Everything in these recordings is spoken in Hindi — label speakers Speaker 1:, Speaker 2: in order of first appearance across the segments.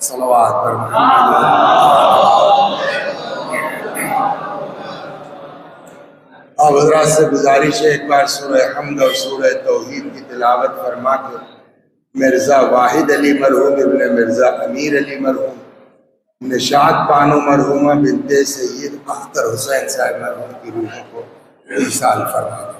Speaker 1: सलवात पर अब हज़रात से गुजारिश है, एक बार सूरह हम्द और सूरह तौहीद की तिलावत फरमा के मिर्ज़ा वाहिद अली मरहूम इब्न मिर्ज़ा अमीर अली मरहूम निशात बानो मरहूमा बिनते सैयद अख्तर हुसैन साहब मरहूम की रूह को इरसाल फरमा दो।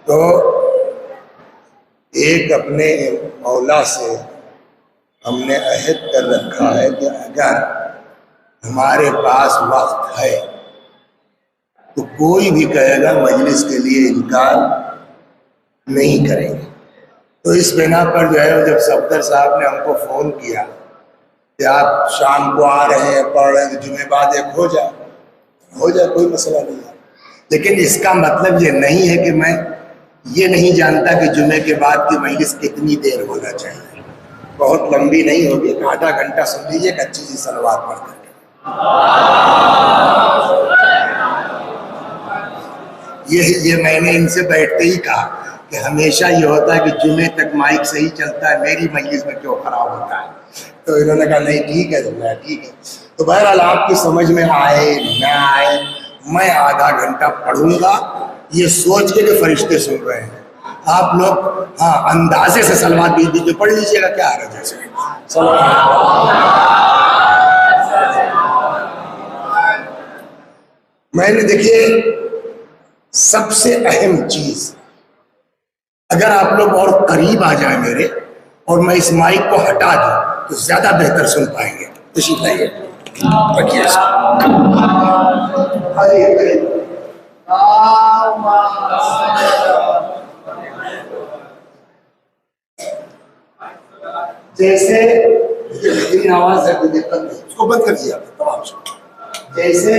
Speaker 1: तो एक अपने मौला से हमने अहद कर रखा है कि अगर हमारे पास वक्त है तो कोई भी कहेगा मजलिस के लिए इनकार नहीं करेंगे। तो इस बिना पर जो है, जब सफदर साहब ने हमको फ़ोन किया कि आप शाम को आ रहे हैं, पढ़ रहे हैं, तो जुमे बाद एक हो जाए, कोई मसला नहीं है। लेकिन इसका मतलब ये नहीं है कि मैं ये नहीं जानता कि जुमे के बाद की मजलिस कितनी देर होना चाहिए। बहुत लंबी नहीं होगी, आधा घंटा सुन लीजिए एक अच्छी सी सलवात पढ़ करके। ये मैंने इनसे बैठते ही कहा कि हमेशा ये होता है कि जुमे तक माइक सही चलता है, मेरी मजलिस में क्यों खराब होता है। तो इन्होंने कहा नहीं ठीक है, तो मैं ठीक है। तो बहरहाल आपकी समझ में आए ना आए, मैं आधा घंटा पढ़ूंगा ये सोच के कि फरिश्ते सुन रहे हैं। आप लोग हाँ अंदाजे से सलवात बीच बीच में पढ़ लीजिएगा, क्या आ रहा है। मैंने देखिए सबसे अहम चीज, अगर आप लोग और करीब आ जाए मेरे और मैं इस माइक को हटा दूं तो ज्यादा बेहतर सुन पाएंगे। तो सीखिए, रखिए जैसे मेरी आवाज है, कोई दिक्कत नहीं, उसको बंद कर दिया तमाम। जैसे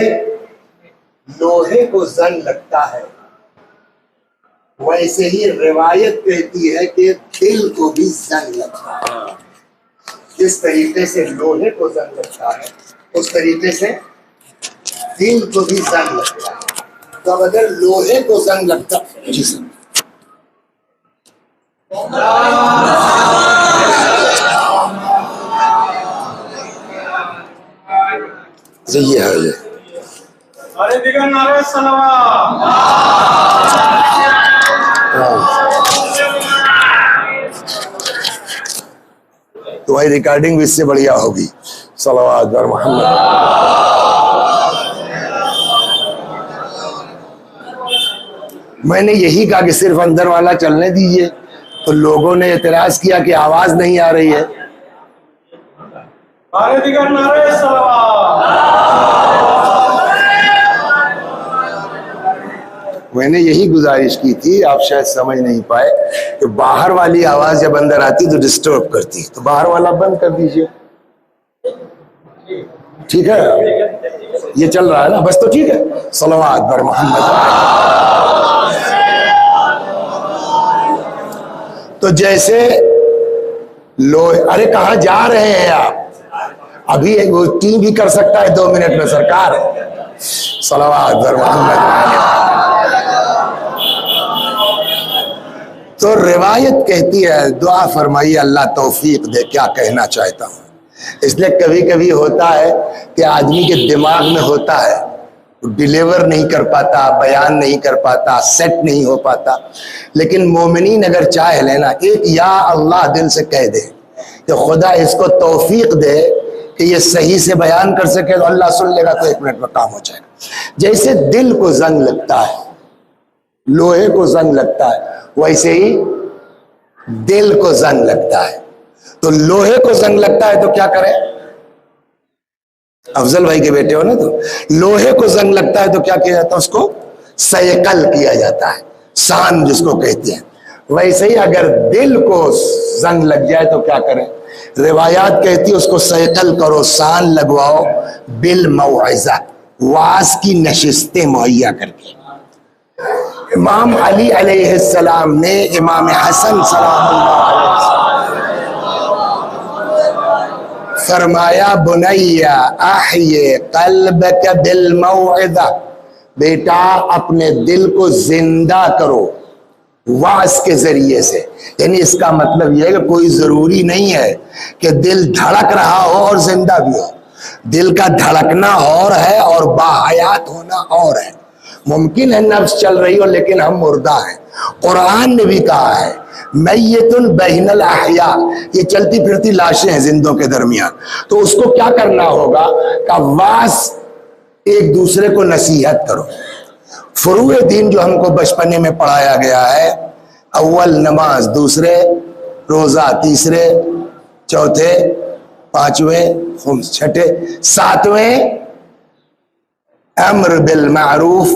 Speaker 1: लोहे को जंग लगता है, वैसे ही रिवायत कहती है कि दिल को भी जंग लगता है। जिस तरीके से लोहे को जंग लगता है, उस तरीके से दिल को भी जंग लगता है। तो अब अगर लोहे को जंग लगता जी सर, ये है ये
Speaker 2: अरे दिगर नारे सलावत।
Speaker 1: तुम्हारी रिकॉर्डिंग भी इससे बढ़िया होगी। सलावत बर मोहम्मद। मैंने यही कहा कि सिर्फ अंदर वाला चलने दीजिए, तो लोगों ने एतराज किया कि आवाज नहीं आ रही है।
Speaker 2: अरे दिगर नारे सलावत।
Speaker 1: मैंने यही गुजारिश की थी, आप शायद समझ नहीं पाए कि बाहर वाली आवाज जब अंदर आती तो डिस्टर्ब करती, तो बाहर वाला बंद कर दीजिए। ठीक है, ये चल रहा है ना, बस तो ठीक है। सलवात बर मोहम्मद। तो जैसे लोहे, अरे कहाँ जा रहे हैं आप? अभी वो टी भी कर सकता है 2 मिनट में सरकार। सलावत बर मोहम्मद। तो रिवायत कहती है, दुआ फरमाइए अल्लाह तौफीक दे, क्या कहना चाहता हूँ। इसलिए कभी कभी होता है कि आदमी के दिमाग में होता है, डिलीवर नहीं कर पाता, बयान नहीं कर पाता, सेट नहीं हो पाता। लेकिन मोमिनीन अगर चाहे लेना, एक या अल्लाह दिल से कह दे कि खुदा इसको तौफीक दे कि ये सही से बयान कर सके, तो अल्लाह सुन लेगा, तो 1 मिनट में काम हो जाएगा। जैसे दिल को जंग लगता है, लोहे को जंग लगता है, वैसे ही दिल को जंग लगता है। तो लोहे को जंग लगता है तो क्या करें? अफजल भाई के बेटे हो ना, तो लोहे को जंग लगता है तो क्या किया जाता है? उसको सयकल किया जाता है, सान जिसको कहते हैं। वैसे ही अगर दिल को जंग लग जाए तो क्या करें? रिवायात कहती है उसको सयकल करो, सान लगवाओ, बिल मौइज़ा, वास की नशिस्तें मुहैया करके। इमाम अली अलैहिस्सलाम ने इमाम हसन सलामुल्लाह फरमाया, बुनैया अहये क़ल्बक बिल मौइज़ा, बेटा अपने दिल को जिंदा करो वास के जरिए से। यानी इसका मतलब यह है कि कोई जरूरी नहीं है कि दिल धड़क रहा हो और जिंदा भी हो। दिल का धड़कना और है और बाहयात होना और है। मुमकिन है नफ्स चल रही हो लेकिन हम मुर्दा हैं। कुरान ने भी कहा है मैयतुन बैनल अहया, ये चलती फिरती लाशें हैं जिंदों के दरमियान। तो उसको क्या करना होगा का वास एक दूसरे को नसीहत करो। फुरूए दीन जो हमको बचपने में पढ़ाया गया है, अव्वल नमाज, दूसरे रोजा, तीसरे, चौथे, पांचवें खुम्स, छठे, सातवें अम्र बिल मारूफ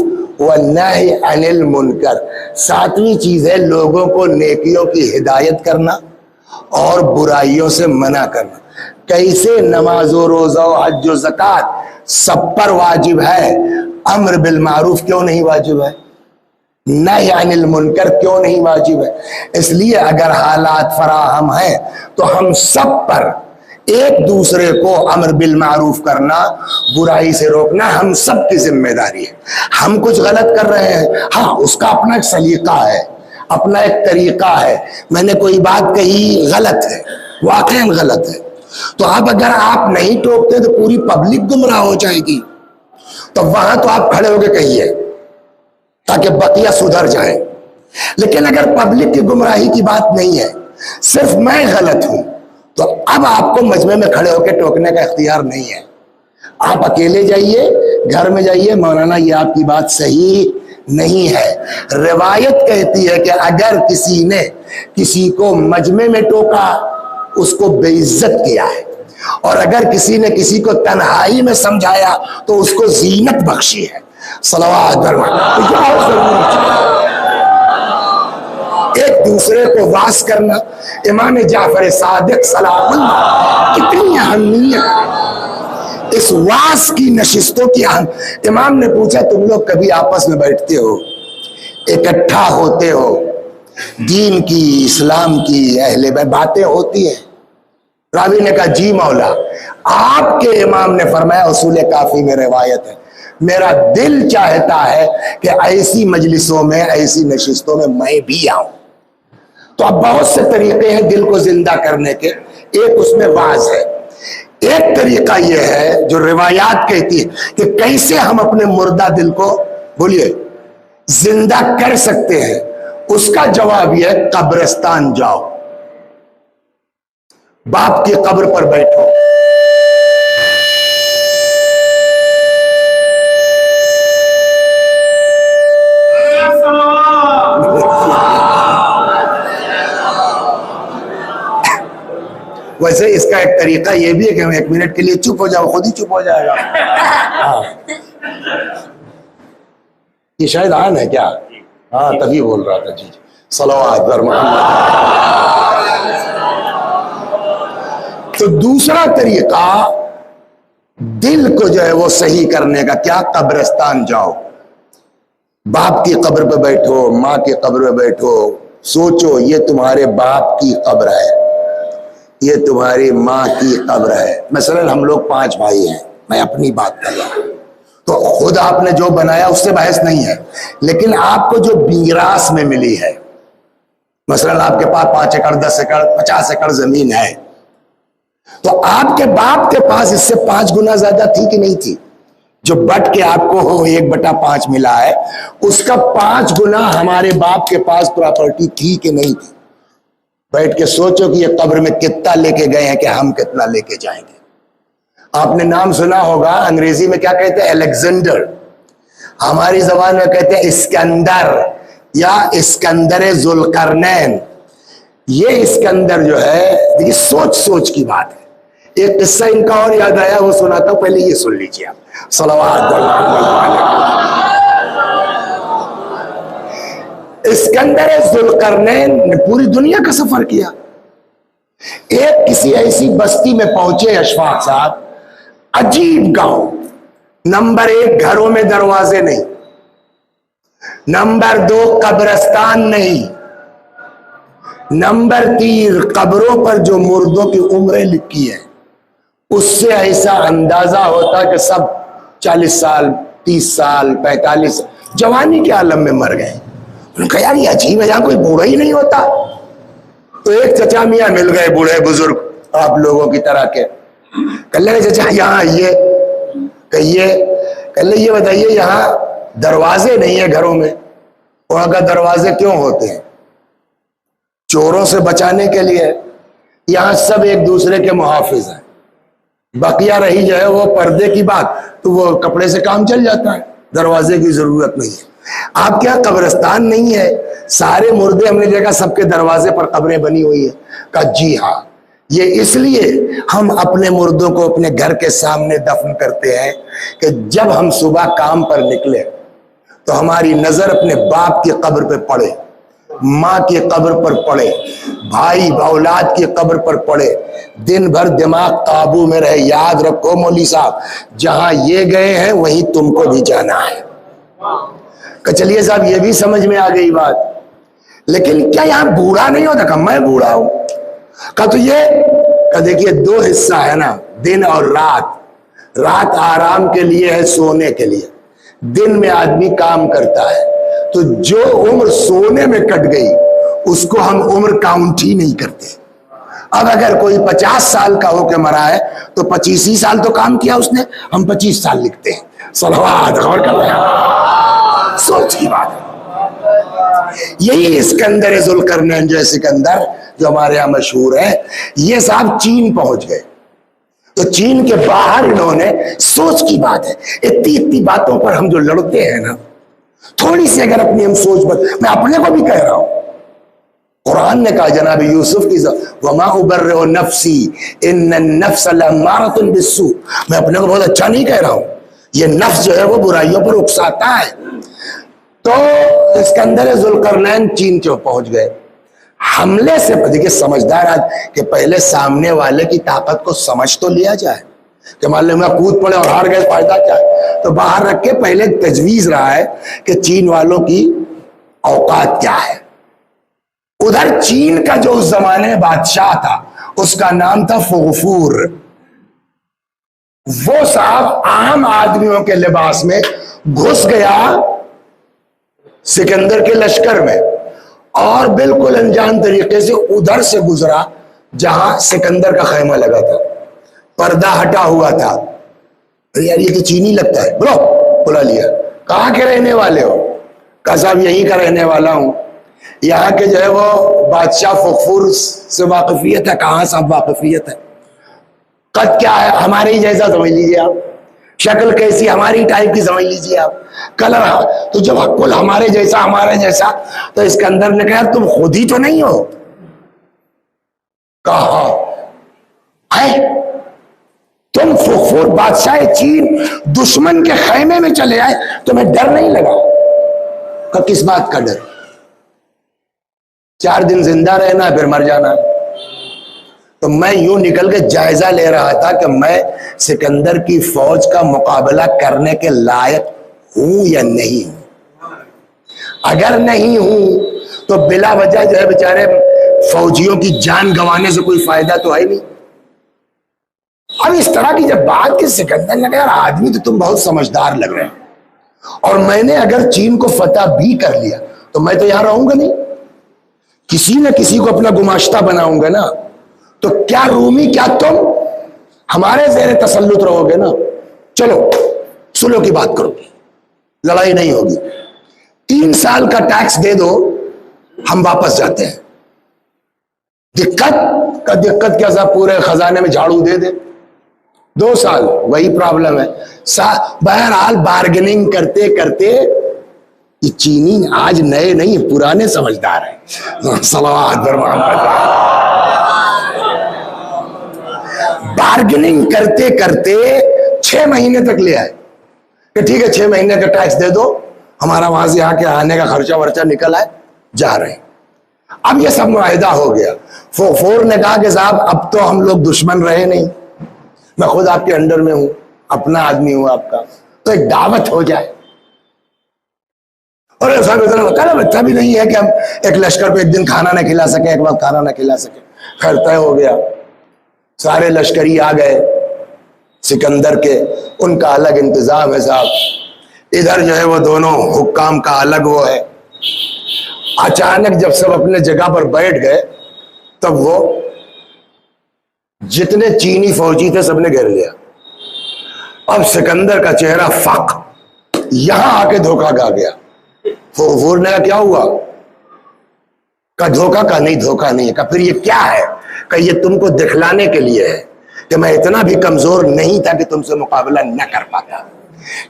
Speaker 1: व नही अनिल मुनकर। सातवीं चीज है लोगों को नेकियों की हिदायत करना और बुराइयों से मना करना। कैसे? नमाजो रोजा हज व ज़कात सब पर वाजिब है, अम्र बिल मारूफ क्यों नहीं वाजिब है? नही अनिल मुनकर क्यों नहीं वाजिब है? इसलिए अगर हालात फराहम हैं तो हम सब पर एक दूसरे को अम्र बिल मारूफ करना, बुराई से रोकना हम सब की जिम्मेदारी है। हम कुछ गलत कर रहे हैं, हाँ उसका अपना एक सलीका है, अपना एक तरीका है। मैंने कोई बात कही गलत है, वाकई गलत है, तो अब अगर आप नहीं टोकते तो पूरी पब्लिक गुमराह हो जाएगी। तो वहां तो आप खड़े होकर कहिए ताकि बकिया सुधर जाए। लेकिन अगर पब्लिक की गुमराही की बात नहीं है, सिर्फ मैं गलत हूं, तो अब आपको मजमे में खड़े होकर टोकने का इख्तियार नहीं है। आप अकेले जाइए, घर में जाइए, मौलाना ये आपकी बात सही नहीं है। रिवायत कहती है कि अगर किसी ने किसी को मजमे में टोका उसको बेइज्जत किया है, और अगर किसी ने किसी को तन्हाई में समझाया तो उसको जीनत बख्शी है। सलावत एक दूसरे को वास करना। इमाम जाफर सादिक सलामुल्लाह कितनी अहमियत इस वास की नशिस्तों की अहम। इमाम ने पूछा तुम लोग कभी आपस में बैठते हो, इकट्ठा होते हो, दीन की, इस्लाम की, अहले बातें होती है? रावी ने कहा जी मौला। आपके इमाम ने फरमाया, उसूल काफी में रिवायत है, मेरा दिल चाहता है कि ऐसी मजलिसों में, ऐसी नशिस्तों में मैं भी आऊं। तो अब बहुत से तरीके हैं दिल को जिंदा करने के, एक उसमें वाज है। एक तरीका यह है जो रिवायात कहती है कि कैसे हम अपने मुर्दा दिल को, बोलिए, जिंदा कर सकते हैं। उसका जवाब यह है, कब्रिस्तान जाओ, बाप की कब्र पर बैठो, वैसे इसका एक तरीका यह भी है कि हम 1 मिनट के लिए चुप हो जाओ, खुद ही चुप हो जाएगा। हाँ, ये शायद आन है क्या? हाँ तभी बोल रहा था। जी सल्लल्लाहु अलैहि वसल्लम। तो दूसरा तरीका दिल को जो है वो सही करने का क्या? कब्रिस्तान जाओ, बाप की कब्र पे बैठो, माँ की कब्र पे बैठो, सोचो ये तुम्हारे बाप की कब्र है, ये तुम्हारी माँ की कब्र है। मसलन हम लोग 5 भाई हैं, मैं अपनी बात कर रहा हूं, तो खुद आपने जो बनाया उससे बहस नहीं है, लेकिन आपको जो मीरास में मिली है, मसलन आपके पास 5 एकड़ 10 एकड़ 50 एकड़ जमीन है, तो आपके बाप के पास इससे 5 गुना ज्यादा थी कि नहीं थी? जो बट के आपको 1/5 मिला है, उसका 5 गुना हमारे बाप के पास प्रॉपर्टी थी कि नहीं थी? बैठ के सोचो कि ये कब्र में कितना लेके गए हैं कि हम कितना लेके जाएंगे। आपने नाम सुना होगा, अंग्रेजी में क्या कहते हैं? अलेक्जेंडर। हमारी जबान में कहते हैं इस्कंदर या इस्कंदर जुल्करनैन। ये इस्कंदर जो है, देखिए सोच सोच की बात है। एक किस्सा इनका और याद आया, वो सुनाता हूं, पहले ये सुन लीजिए आप। सलावत। इस्कंदर जुल्करनैन ने पूरी दुनिया का सफर किया। एक किसी ऐसी बस्ती में पहुंचे अशफाक साहब, अजीब गांव। नंबर 1 घरों में दरवाजे नहीं, नंबर 2 कब्रिस्तान नहीं, नंबर 3 कब्रों पर जो मुर्दों की उम्रें लिखी है उससे ऐसा अंदाजा होता कि सब 40 साल 30 साल 45 जवानी के आलम में मर गए। उन्होंने यार ये अजीब है, यहां कोई बूढ़ा ही नहीं होता। तो एक चचा मियां मिल गए, बूढ़े बुजुर्ग आप लोगों की तरह के। कल लगे चचा यहाँ आइए, कहिए, कल ये बताइए यहाँ दरवाजे नहीं है घरों में? वहां का दरवाजे क्यों होते हैं? चोरों से बचाने के लिए। यहां सब एक दूसरे के मुहाफिज हैं। बकिया रही जो है वो पर्दे की बात, तो वो कपड़े से काम चल जाता है, दरवाजे की जरूरत नहीं है। आप क्या कब्रिस्तान नहीं है? सारे मुर्दे हमने देखा सबके दरवाजे पर कब्रें बनी हुई है। कहा जी हाँ, ये इसलिए हम अपने मुर्दों को अपने घर के सामने दफन करते हैं कि जब हम सुबह काम पर निकले तो हमारी नजर अपने बाप की कब्र पे पड़े, माँ की कब्र पर पड़े, भाई औलाद की कब्र पर पड़े, दिन भर दिमाग काबू में रहे। याद रखो मौली साहब, जहां ये गए हैं वहीं तुमको भी जाना है। चलिए साहब, ये भी समझ में आ गई बात, लेकिन क्या यहां बूढ़ा नहीं होता? कहा मैं बूढ़ा हूं। कहा तो ये, कहा देखिए 2 हिस्सा है ना, दिन और रात। रात आराम के लिए है, सोने के लिए। दिन में आदमी काम करता है, तो जो उम्र सोने में कट गई उसको हम उम्र काउंट ही नहीं करते। अब अगर कोई 50 साल का होकर मरा है तो 25 ही साल तो काम किया उसने, हम 25 साल लिखते हैं। सलावत गौर कर रहे हैं, सोच की बात है। यही इस्कंदर जुल्करनैन जो है, सिकंदर जो हमारे यहां मशहूर है, ये साहब चीन पहुंच गए। तो चीन के बाहर इन्होंने, सोच की बात है, इतनी इतनी बातों पर हम जो लड़ते हैं ना, थोड़ी सी अगर अपनी हम सोच मैं अपने को भी कह रहा हूं, कुरान ने कहा जनाब यूसुफ की, वमा उबर्रिउ नफ्सी इन्न नफ्स लअम्मारतुन बिस्सू। मैं अपने को बहुत अच्छा नहीं कह रहा हूं, ये नफ्स जो है वो बुराइयों पर उकसाता है। तो इस्कंदर जुल्करनैन चीन के पहुंच गए। हमले से देखिए समझदार आज कि पहले सामने वाले की ताकत को समझ तो लिया जाए कि मान लो मैं कूद पड़े और हार गए, फायदा क्या है? तो बाहर रख के पहले तजवीज रहा है कि चीन वालों की औकात क्या है। उधर चीन का जो उस जमाने में बादशाह था, उसका नाम था फुगफूर। वो साहब आम आदमियों के लिबास में घुस गया सिकंदर के लश्कर में और बिल्कुल अनजान तरीके से उधर से गुजरा जहां सिकंदर का खैमा लगा था, पर्दा हटा हुआ था। अरे यार ये तो चीनी लगता है, बोलो, बुला लिया। कहाँ के रहने वाले हो? कहा साहब यहीं का रहने वाला हूं। यहाँ के जो है वो बादशाह फुगफूर से वाकफियत है। कहाँ साहब वाकफियत है? कद क्या है? हमारे ही जैसा समझ लीजिए आप। शक्ल कैसी? हमारी टाइप की समझ लीजिए आप। कलर, तो जब कुल हमारे जैसा, तो इसके अंदर ने कहा तुम खुद ही तो नहीं हो। कहा है तुम फुगफूर बादशाह चीन दुश्मन के खैमे में चले आए, तुम्हें डर नहीं लगा? का किस बात का डर? 4 दिन जिंदा रहना फिर मर जाना। तो मैं यूं निकल के जायजा ले रहा था कि मैं सिकंदर की फौज का मुकाबला करने के लायक हूं या नहीं हूं। अगर नहीं हूं तो बिला वजह जो है बेचारे फौजियों की जान गंवाने से कोई फायदा तो है नहीं। अब इस तरह की जब बात की सिकंदर ने कहा, आदमी तो तुम बहुत समझदार लग रहे हो, और मैंने अगर चीन को फतह भी कर लिया तो मैं तो यहां रहूंगा नहीं, किसी न किसी को अपना गुमाश्ता बनाऊंगा ना। तो क्या रूमी, क्या तुम हमारे ज़ेरे तसल्लुत रहोगे ना? चलो सुलह की बात करो, लड़ाई नहीं होगी, 3 साल का टैक्स दे दो, हम वापस जाते हैं। दिक्कत क्या साहब, पूरे खजाने में झाड़ू दे दे, 2 साल, वही प्रॉब्लम है। बहरहाल बार्गेनिंग करते करते ये चीनी आज नए नहीं, पुराने समझदार हैं। सलावत बार्गेनिंग करते करते 6 महीने तक ले आए कि ठीक है 6 महीने का टैक्स दे दो, हमारा वहां से आके आने का खर्चा वर्चा निकल आए, जा रहे हैं। अब ये सब मुआहिदा हो गया। फोर ने कहा कि साहब अब तो हम लोग दुश्मन रहे नहीं, मैं खुद आपके अंडर में हूं, अपना आदमी हूं आपका, तो एक दावत हो जाए। और साहब इतना बच्चा भी नहीं है कि हम एक लश्कर को एक दिन खाना ना खिला सके, एक वक्त खाना ना खिला सके। खैर तय हो गया, सारे लश्करी आ गए सिकंदर के, उनका अलग इंतजाम है साहब। इधर जो है वो दोनों हुक्काम का अलग वो है। अचानक जब सब अपने जगह पर बैठ गए तब वो जितने चीनी फौजी थे सबने घेर लिया। अब सिकंदर का चेहरा फक, यहां आके धोखा खा गया। फोरने का क्या हुआ? का धोखा का नहीं, धोखा नहीं है। का फिर ये क्या है? का ये तुमको दिखलाने के लिए है कि मैं इतना भी कमजोर नहीं था कि तुमसे मुकाबला न कर पाता,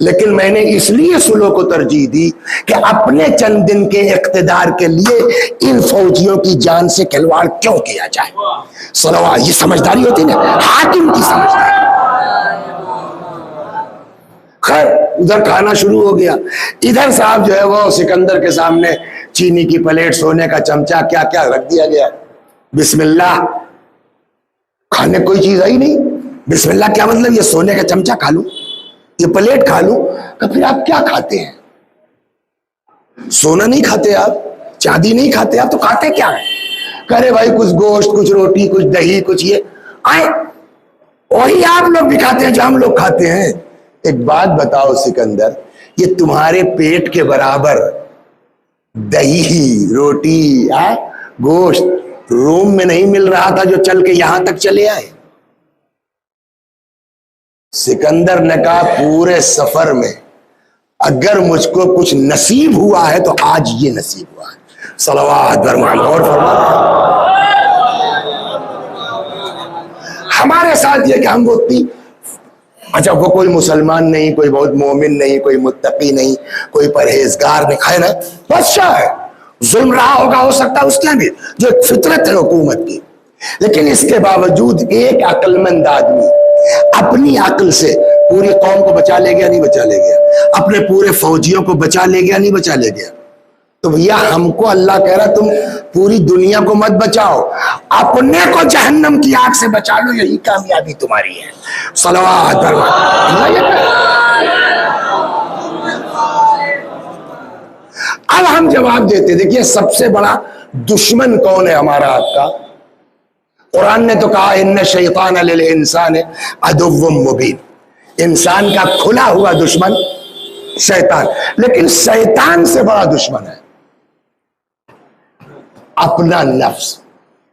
Speaker 1: लेकिन मैंने इसलिए सुलह को तरजीह दी कि अपने चंद दिन के इख्तिदार के लिए इन फौजियों की जान से खिलवाड़ क्यों किया जाए। सलवा, ये समझदारी होती ना, हाकिम की समझदारी। खैर उधर खाना शुरू हो गया। इधर साहब जो है वो सिकंदर के सामने चीनी की प्लेट, सोने का चमचा, क्या क्या रख दिया गया। बिस्मिल्लाह, खाने कोई चीज आई नहीं। बिस्मिल्लाह क्या मतलब? ये सोने का चमचा खा लूं, ये प्लेट खा लूं? तो फिर आप क्या खाते हैं? सोना नहीं खाते आप, चांदी नहीं खाते आप, तो खाते क्या है? करे भाई कुछ गोश्त, कुछ रोटी, कुछ दही, कुछ ये आए, वही आप लोग भी खाते हैं जो हम लोग खाते हैं। एक बात बताओ सिकंदर, ये तुम्हारे पेट के बराबर दही, रोटी, गोश्त रोम में नहीं मिल रहा था जो चल के यहां तक चले आए। सिकंदर ने कहा पूरे सफर में अगर मुझको कुछ नसीब हुआ है तो आज ये नसीब हुआ है। सलवात फरमान। और हमारे साथ ये कि हम वो अच्छा वो कोई मुसलमान नहीं, कोई बहुत मोमिन नहीं, कोई मुत्तकी नहीं, कोई परहेजगार नहीं, है ना, बादशाह है, जुल्म रहा होगा, हो सकता है उसके भी, जो एक फितरत है हुकूमत की। लेकिन इसके बावजूद एक अक्लमंद आदमी अपनी अक्ल से पूरी कौम को बचा ले गया, नहीं बचा ले गया? अपने पूरे फौजियों को बचा ले गया, नहीं बचा ले गया? तो भैया हमको अल्लाह कह रहा तुम पूरी दुनिया को मत बचाओ, अपने को जहन्नम की आग से बचा लो, यही कामयाबी तुम्हारी है। सलवात। अब हम जवाब देते, देखिए सबसे बड़ा दुश्मन कौन है हमारा आपका? कुरान ने तो कहा इन्ने शैतान लिल इंसान अदुव्वुम मुबीन, इंसान का खुला हुआ दुश्मन शैतान। लेकिन शैतान से बड़ा दुश्मन है अपना नफ्स,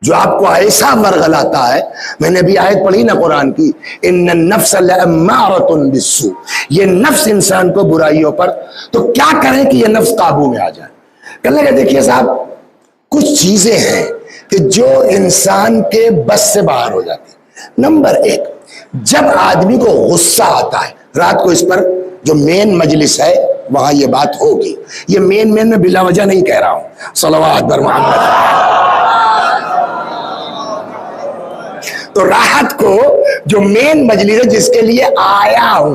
Speaker 1: जो आपको ऐसा मरगलाता है। मैंने भी आयत पढ़ी ना कुरान की, इन्नन नफ्स लअम्मारतुन बिस्सू, ये नफ्स इंसान को बुराइयों पर, तो क्या करें कि ये नफ्स काबू में आ जाए? कहने लगे देखिए साहब कुछ चीजें हैं कि जो इंसान के बस से बाहर हो जाती है। नंबर 1, जब आदमी को गुस्सा आता है, रात को इस पर जो मेन मजलिस है वहां ये बात होगी, ये मेन में बिला वजह नहीं कह रहा हूं। सलवात बर मोहम्मद। तो राहत को जो मेन मजलिस है जिसके लिए आया हूं,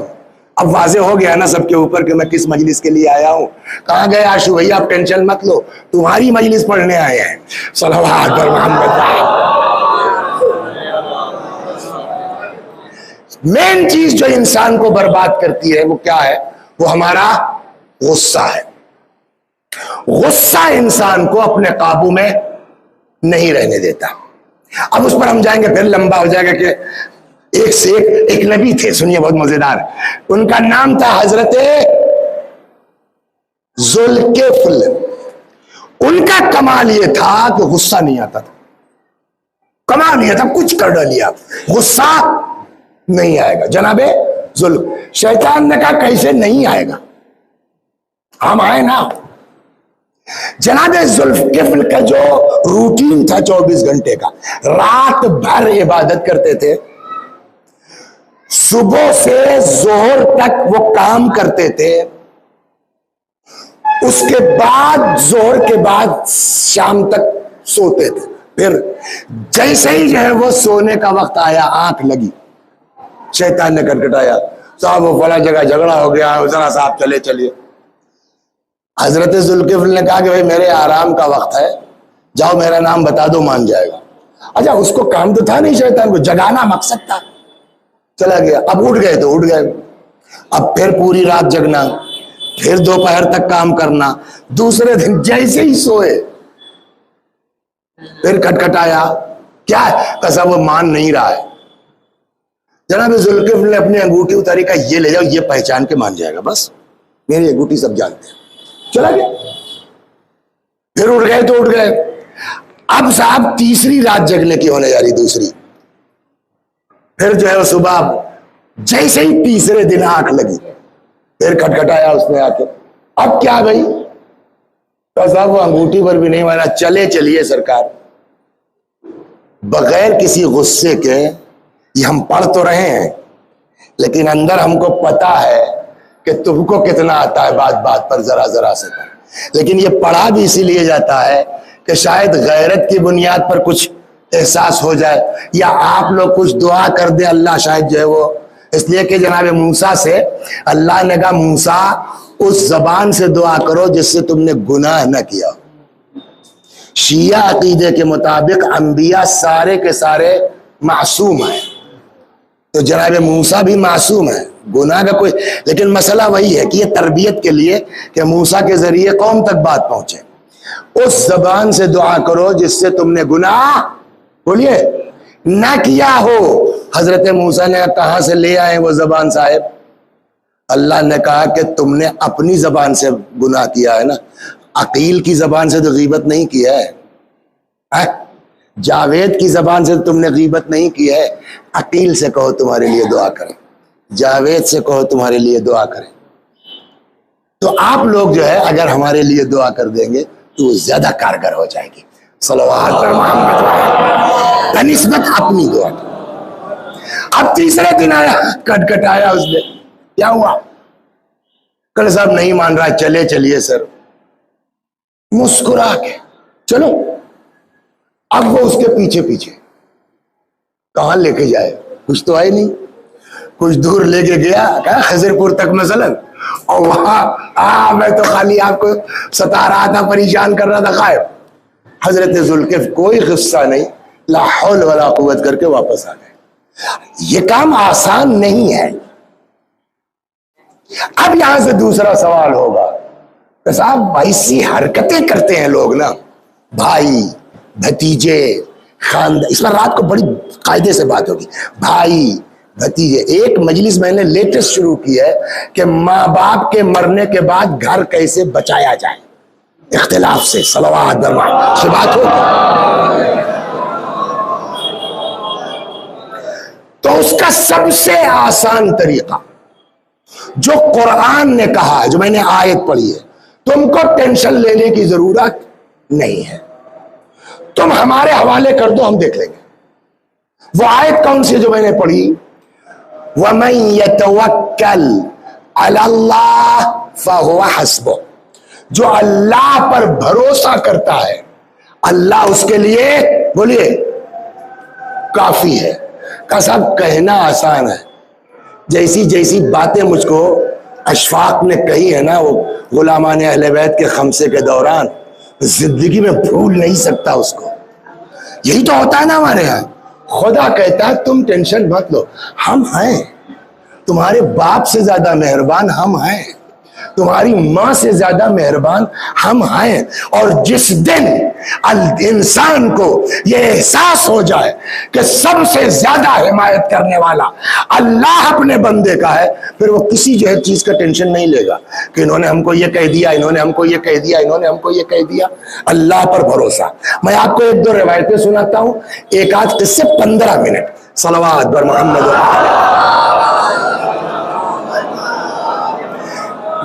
Speaker 1: अब वाजे हो गया ना सबके ऊपर कि मैं किस मजलिस के लिए आया हूं। कहां गए आशु भैया? आप टेंशन मत लो, तुम्हारी मजलिस पढ़ने आए हैं। सलवात बर मोहम्मद। मेन चीज जो इंसान को बर्बाद करती है वो क्या है? वो हमारा गुस्सा है। गुस्सा इंसान को अपने काबू में नहीं रहने देता। अब उस पर हम जाएंगे, फिर लंबा हो जाएगा कि एक से एक नबी थे, सुनिए बहुत मजेदार, उनका नाम था हजरत जुल्किफ्ल। उनका कमाल यह था कि गुस्सा नहीं आता था, कमाल नहीं आता, कुछ कर डालिए आप गुस्सा नहीं आएगा। जनाबे शैतान ने कहा कैसे नहीं आएगा, हम आए ना। जनाबे जुल्किफ्ल का जो रूटीन था 24 घंटे का, रात भर इबादत करते थे, सुबह से जोहर तक वो काम करते थे, उसके बाद जोहर के बाद शाम तक सोते थे। फिर जैसे ही जो है वो सोने का वक्त आया, आंख लगी, शैतान ने खटखटाया, साहब वो फला जगह झगड़ा हो गया, जरा सा आप चले चलिए। हजरत जुल्किफ्ल ने कहा कि भाई मेरे आराम का वक्त है, जाओ मेरा नाम बता दो, मान जाएगा। अच्छा, उसको काम तो था नहीं, शैतान को जगाना मकसद था, चला गया। अब उठ गए तो उठ गए, अब फिर पूरी रात जगना, फिर दोपहर तक काम करना। दूसरे दिन जैसे ही सोए फिर खटखटाया, क्या है? कसम वो मान नहीं रहा है। जनाब जुल्किफ्ल ने अपनी अंगूठी उतारी, का ये ले जाओ, ये पहचान के मान जाएगा, बस मेरी अंगूठी सब जानते हैं, चला गया। फिर उठ गए तो उठ गए। अब साहब तीसरी रात जगने की होने जा रही, दूसरी। फिर जो है सुबह जैसे ही तीसरे दिन आंख लगी, फिर खटखटाया उसने आके, अब क्या भाई? तो साहब वो अंगूठी पर भी नहीं माना, चले चलिए सरकार। बगैर किसी गुस्से के, ये हम पढ़ तो रहे हैं लेकिन अंदर हमको पता है कि तुमको कितना आता है बात बात पर, जरा जरा से पर। लेकिन ये पढ़ा भी इसीलिए जाता है कि शायद गैरत की बुनियाद पर कुछ एहसास हो जाए, या आप लोग कुछ दुआ कर दे, अल्लाह शायद जो है वो, इसलिए कि जनाब मूसा से अल्लाह ने कहा, मूसा उस जबान से दुआ करो जिससे तुमने गुनाह न किया। शिया अकीदे के मुताबिक अंबिया सारे के सारे मासूम हैं, तो जनाब मूसा भी मासूम है, गुनाह का कोई, लेकिन मसला वही है कि ये तरबियत के लिए कि मूसा के जरिए कौम तक बात पहुंचे। उस जबान से दुआ करो जिससे तुमने गुनाह, बोलिए, ना किया हो। हजरत मूसा ने कहां से ले आए वो जबान साहेब? अल्लाह ने कहा कि तुमने अपनी जबान से गुनाह किया है ना, अकील की जबान से तो गीबत नहीं किया है, जावेद की जबान से तुमने गीबत नहीं की है। अकील से कहो तुम्हारे लिए दुआ करें, जावेद से कहो तुम्हारे लिए दुआ करें। तो आप लोग जो है अगर हमारे लिए दुआ कर देंगे तो वो ज्यादा कारगर हो जाएगी। सल्लल्लाहु अलैहि मोहम्मद बनिस्बत अपनी दुआ। अब तीसरे दिन आया, कटकटाया उसने, क्या हुआ? कल साहब नहीं मान रहा, चले चलिए सर। मुस्कुरा के चलो। अब वो उसके पीछे पीछे, कहां लेके जाए, कुछ तो है नहीं, कुछ दूर लेके गया, कहा खजरपुर तक मसलन, और वहां मैं तो खाली आपको सता रहा था, परेशान कर रहा था, गायब। हजरत जुल्किफ्ल कोई गुस्सा नहीं, ला हौल वला कुव्वत करके वापस आ गए। ये काम आसान नहीं है। अब यहां से दूसरा सवाल होगा कि साहब ऐसी हरकतें करते हैं लोग ना, भाई भतीजे खानदान, इस पर रात को बड़ी कायदे से बात होगी, भाई भतीजे। एक मजलिस मैंने लेटेस्ट शुरू की है कि माँ बाप के मरने के बाद घर कैसे बचाया जाए इख्तिलाफ से, सलवात से बात हो। तो उसका सबसे आसान तरीका जो कुरान ने कहा है, जो मैंने आयत पढ़ी है, तुमको टेंशन लेने की जरूरत नहीं है, तुम हमारे हवाले कर दो, हम देख लेंगे। वो आयत कौन सी जो मैंने पढ़ी? वमन यतवक्कल अलल्लाह फहुवा हस्बुह, जो अल्लाह पर भरोसा करता है अल्लाह उसके लिए, बोलिए, काफी है। का सब कहना आसान है, जैसी जैसी बातें मुझको अशफाक ने कही है ना, वो गुलामान अहले बैत के खमसे के दौरान, जिंदगी में भूल नहीं सकता उसको। यही तो होता है ना हमारे यहाँ। खुदा कहता है तुम टेंशन मत लो, हम हैं, तुम्हारे बाप से ज्यादा मेहरबान हम हैं। तुम्हारी मां से ज्यादा मेहरबान हम हैं। और जिस दिन इंसान को यह एहसास हो जाए कि सबसे ज्यादा हिमायत करने वाला अल्लाह अपने बंदे का है, फिर वो किसी जो है चीज का टेंशन नहीं लेगा कि इन्होंने हमको ये कह दिया, इन्होंने हमको ये कह दिया, इन्होंने हमको ये कह दिया। अल्लाह पर भरोसा। मैं आपको एक दो रिवायतें सुनाता हूं, एक आध किससे 15 मिनट। सलवात बर मोहम्मद।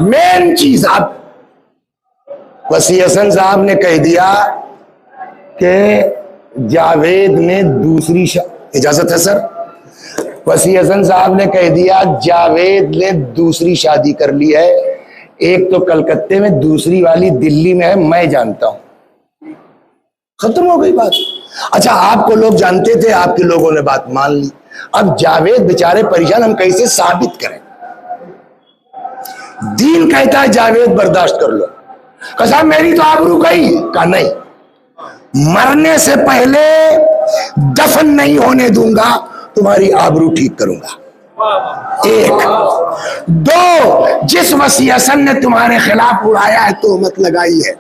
Speaker 1: मेन चीज, आप वसी हसन साहब ने कह दिया कि जावेद ने दूसरी इजाजत है सर, वसी हसन साहब ने कह दिया जावेद ने दूसरी शादी कर ली है, एक तो कलकत्ते में, दूसरी वाली दिल्ली में है, मैं जानता हूं। खत्म हो गई बात। अच्छा, आपको लोग जानते थे, आपके लोगों ने बात मान ली। अब जावेद बेचारे परेशान, हम कैसे साबित करें? दीन कहता है जावेद बर्दाश्त कर लो। कहा मेरी तो आबरू गई। कहा नहीं, मरने से पहले दफन नहीं होने दूंगा, तुम्हारी आबरू ठीक करूंगा। एक। दो, जिस वसी हसन ने तुम्हारे खिलाफ उड़ाया है, तोहमत लगाई है,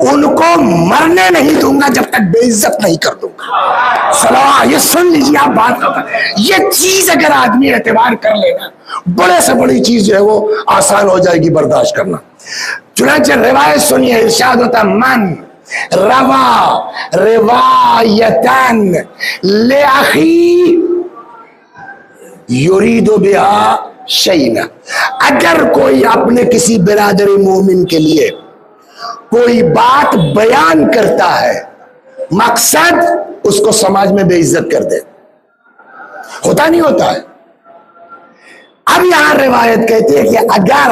Speaker 1: उनको मरने नहीं दूंगा जब तक बेइज्जत नहीं कर दूंगा। सलाह, ये सुन लीजिए आप बात। ये चीज अगर आदमी एतबार कर लेना, बड़े से बड़ी चीज जो है वो आसान हो जाएगी बर्दाश्त करना। चुनांचे रिवायत सुनिए, इरशाद होता मन रवा रिवायतन ले अखी युरीदु बिहा शैना। अगर कोई अपने किसी बिरादरी मोमिन के लिए कोई बात बयान करता है, मकसद उसको समाज में बेइज्जत कर दे, होता नहीं होता है। अब यहां रिवायत कहती है कि अगर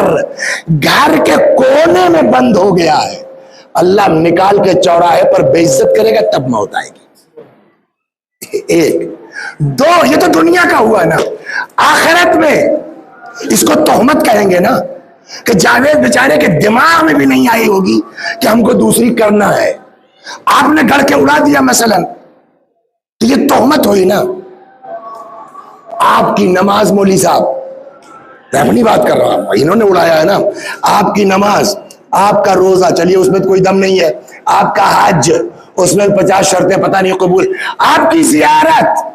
Speaker 1: घर के कोने में बंद हो गया है, अल्लाह निकाल के चौराहे पर बेइज्जत करेगा, तब मौत आएगी। एक। दो, ये तो दुनिया का हुआ ना, आखिरत में इसको तोहमत कहेंगे ना, कि जावेद बेचारे के दिमाग में भी नहीं आई होगी कि हमको दूसरी करना है, आपने गढ़ के उड़ा दिया मसलन, तो ये तोहमत हुई ना। आपकी नमाज, मौली साहब, मैं अपनी बात कर रहा हूं, इन्होंने उड़ाया है ना। आपकी नमाज, आपका रोजा, चलिए उसमें तो कोई दम नहीं है, आपका हज, उसमें 50 शर्तें पता नहीं कबूल, आपकी जियारत,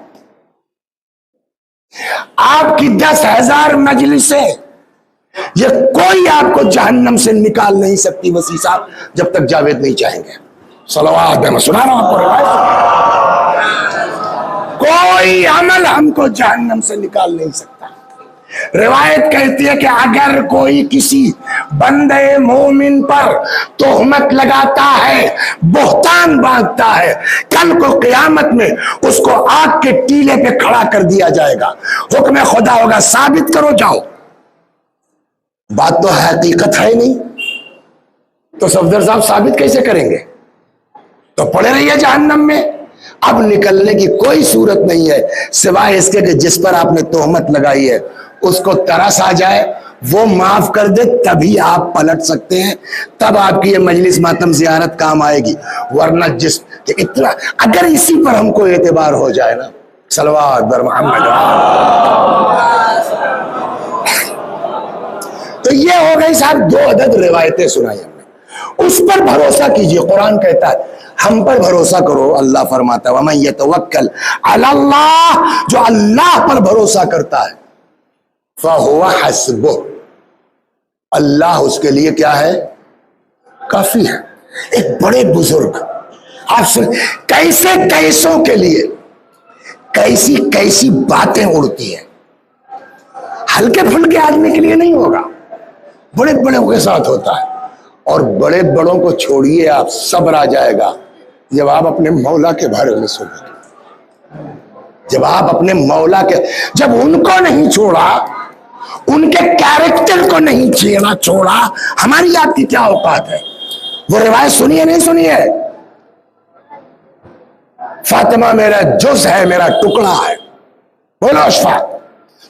Speaker 1: आपकी 10,000 मजलिसें, ये कोई आपको जहन्नम से निकाल नहीं सकती वसी साहब, जब तक जावेद नहीं चाहेंगे। सलवात, मैं सुना रहा हूं आपको, कोई अमल हमको जहन्नम से निकाल नहीं सकता। रिवायत कहती है कि अगर कोई किसी बंदे मोमिन पर तोहमत लगाता है, बोहतान बांधता है, कल को क़यामत में उसको आग के टीले पे खड़ा कर दिया जाएगा। हुक्म खुदा होगा, साबित करो, जाओ। बात तो हकीकत है नहीं, तो सफदर साहब साबित कैसे करेंगे? तो पड़े रहिए जहन्नम में। अब निकलने की कोई सूरत नहीं है सिवाय इसके कि जिस पर आपने तोहमत लगाई है उसको तरस आ जाए, वो माफ कर दे, तभी आप पलट सकते हैं, तब आपकी ये मजलिस मातम जियारत काम आएगी। वरना जिस इतना, अगर इसी पर हमको एतबार हो जाए ना, सलवात बर मोहम्मद। तो ये हो गई साहब 2 अदद रिवायतें सुनाई हमने, उस पर भरोसा कीजिए। कुरान कहता है हम पर भरोसा करो, अल्लाह फरमाता है वमन यतवक्कल अलल्लाह, जो अल्लाह पर भरोसा करता है, फहुवा हस्बुह, अल्लाह उसके लिए क्या है? काफी है। एक बड़े बुजुर्ग, आप सुन, कैसे कैसों के लिए कैसी कैसी बातें उड़ती हैं, हल्के फुल्के आदमी के लिए नहीं होगा, बड़े बड़ों के साथ होता है। और बड़े बड़ों को छोड़िए आप, सब्र आ जाएगा जब आप अपने मौला के बारे में सुनेंगे, जब आप अपने मौला के, जब उनको नहीं छोड़ा, उनके कैरेक्टर को नहीं छोड़ा, हमारी आपकी क्या औकात है? वो रिवायत सुनिए, नहीं सुनिए, फातिमा मेरा जुज है, मेरा टुकड़ा है, बोलो अशफाक,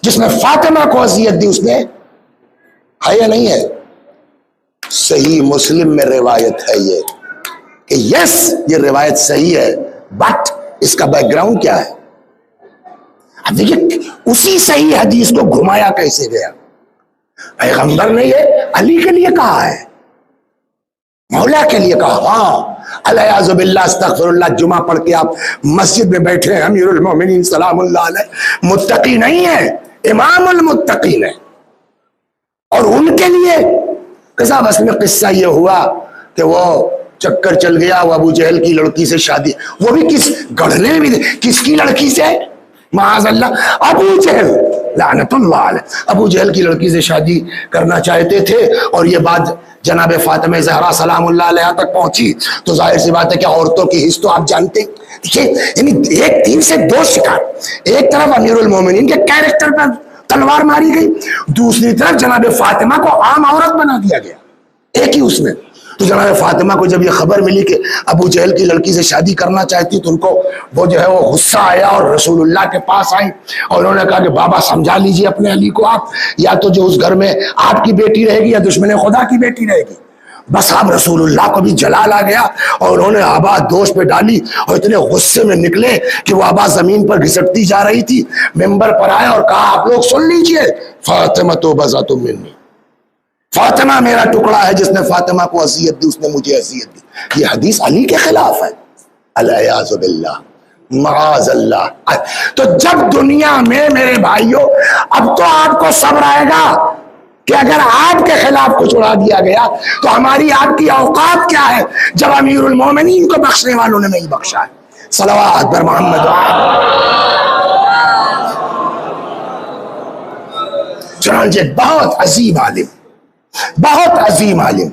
Speaker 1: जिसने फातिमा को अजियत दी उसने है या नहीं है? सही मुस्लिम में रिवायत है ये कि यस, ये रिवायत सही है, बट इसका बैकग्राउंड क्या है? अब देखिए उसी सही हदीस को घुमाया कैसे गया। पैगंबर ने ये अली के लिए कहा है, मौला के लिए कहा। हाँ, अलियाज़ुबिल्लाह अस्तग़फिरुल्लाह, जुमा पढ़ के आप मस्जिद में बैठे हैं, अमीरुल मोमिनीन सलामुल्लाह अलैह मुत्तकी नहीं है, इमामुल मुत्तकीन है। और उनके लिए कैसा, बस में किस्सा ये हुआ कि वो चक्कर चल गया, वो अबू जहल की लड़की से शादी, वो भी किस गढ़ने में, किसकी लड़की से, माअज़ल्लाह अबू जहल लानतुल्लाह अलैह, अबू जहल की लड़की से शादी करना चाहते थे। और ये बात जनाब फातिमा ज़हरा सलामुल्लाह अलैहा तक पहुंची, तो जाहिर सी बात है कि औरतों की हिस्स तो आप जानते हैं। देखिए, यानी एक तीर से दो शिकार, एक तरफ अमीरुल मोमिनीन के कैरेक्टर पर तलवार मारी गई, दूसरी तरफ जनाब फातिमा को आम औरत बना दिया गया, एक ही उसमें। तो जनाब फातिमा को जब ये खबर मिली कि अबू जहल की लड़की से शादी करना चाहती, तो उनको वो जो है वो गुस्सा आया और रसूलुल्लाह के पास आई और उन्होंने कहा कि बाबा समझा लीजिए अपने अली को आप, या तो जो उस घर में आपकी बेटी रहेगी या दुश्मन खुदा की बेटी रहेगी। बस अब रसूलुल्लाह को भी जलाल आ गया और उन्होंने आबा दोष पे डाली और इतने गुस्से में निकले कि वो आबा जमीन पर घिसटती जा रही थी। मेंबर पर आए और कहा, आप लोग सुन लीजिए, फातिमा तो बज़ातु मिन्नी, फातिमा मेरा टुकड़ा है, जिसने फातिमा को अज़ियत दी उसने मुझे अज़ियत दी। ये हदीस अली के खिलाफ है, अलियाज़ु बिल्लाह, माअज़ल्लाह। तो जब दुनिया में मेरे भाइयों, अब तो आपको सब्र आएगा कि अगर आपके खिलाफ कुछ उड़ा दिया गया तो हमारी आपकी औकात क्या है, जब अमीरुल मोमिनीन को बख्शने वालों ने नहीं बख्शा है। सलवात पर मोहम्मद। चुनांचे बहुत अजीम आलिम, बहुत अजीम आलिम,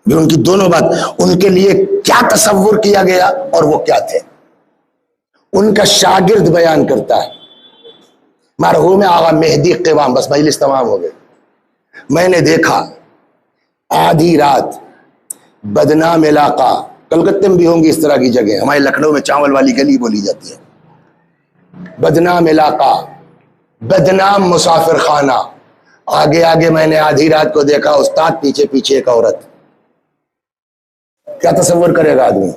Speaker 1: उनकी दोनों बात, उनके लिए क्या तसव्वुर किया गया और वो क्या थे। उनका शागिर्द बयान करता है, मरहूम आगा मेहदी क़िवाम, बस मजलिस तमाम हो गई। मैंने देखा आधी रात बदनाम इलाका, कलकत्ते में भी होंगी इस तरह की जगह, हमारे लखनऊ में चावल वाली गली बोली जाती है, बदनाम इलाका, बदनाम मुसाफिर खाना, आगे आगे मैंने आधी रात को देखा उस्ताद, पीछे पीछे एक औरत। क्या तसव्वुर करेगा आदमी।